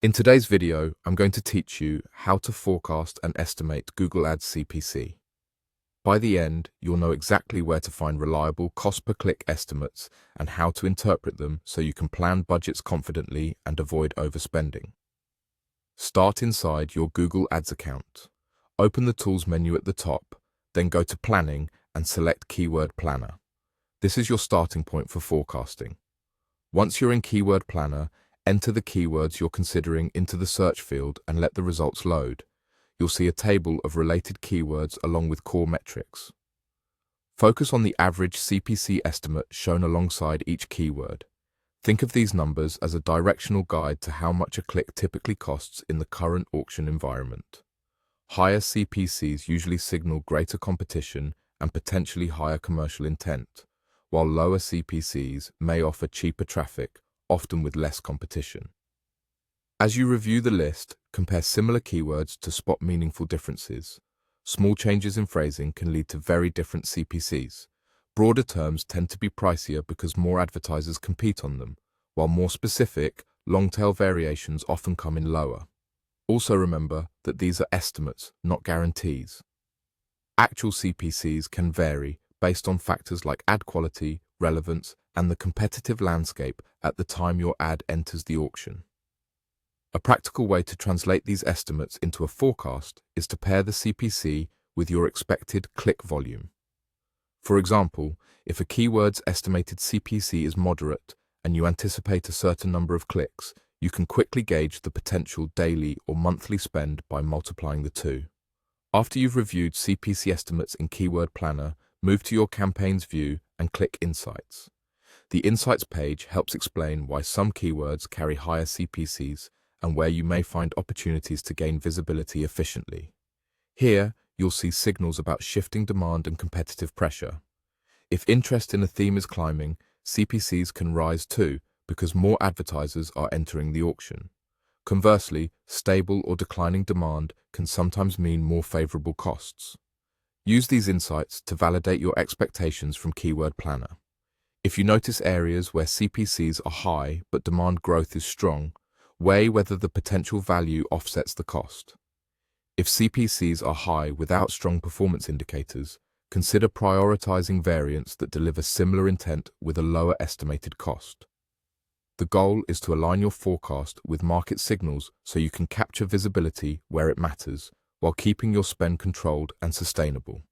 In today's video, I'm going to teach you how to forecast and estimate Google Ads CPC. By the end, you'll know exactly where to find reliable cost-per-click estimates and how to interpret them so you can plan budgets confidently and avoid overspending. Start inside your Google Ads account. Open the Tools menu at the top, then go to Planning and select Keyword Planner. This is your starting point for forecasting. Once you're in Keyword Planner, enter the keywords you're considering into the search field and let the results load. You'll see a table of related keywords along with core metrics. Focus on the average CPC estimate shown alongside each keyword. Think of these numbers as a directional guide to how much a click typically costs in the current auction environment. Higher CPCs usually signal greater competition and potentially higher commercial intent, while lower CPCs may offer cheaper traffic, often with less competition. As you review the list, compare similar keywords to spot meaningful differences. Small changes in phrasing can lead to very different CPCs. Broader terms tend to be pricier because more advertisers compete on them, while more specific, long-tail variations often come in lower. Also remember that these are estimates, not guarantees. Actual CPCs can vary based on factors like ad quality, relevance, and the competitive landscape at the time your ad enters the auction. A practical way to translate these estimates into a forecast is to pair the CPC with your expected click volume. For example, if a keyword's estimated CPC is moderate and you anticipate a certain number of clicks, you can quickly gauge the potential daily or monthly spend by multiplying the two. After you've reviewed CPC estimates in Keyword Planner, move to your Campaigns view and click Insights. The Insights page helps explain why some keywords carry higher CPCs and where you may find opportunities to gain visibility efficiently. Here, you'll see signals about shifting demand and competitive pressure. If interest in a theme is climbing, CPCs can rise too because more advertisers are entering the auction. Conversely, stable or declining demand can sometimes mean more favorable costs. Use these insights to validate your expectations from Keyword Planner. If you notice areas where CPCs are high but demand growth is strong, weigh whether the potential value offsets the cost. If CPCs are high without strong performance indicators, consider prioritizing variants that deliver similar intent with a lower estimated cost. The goal is to align your forecast with market signals so you can capture visibility where it matters, while keeping your spend controlled and sustainable.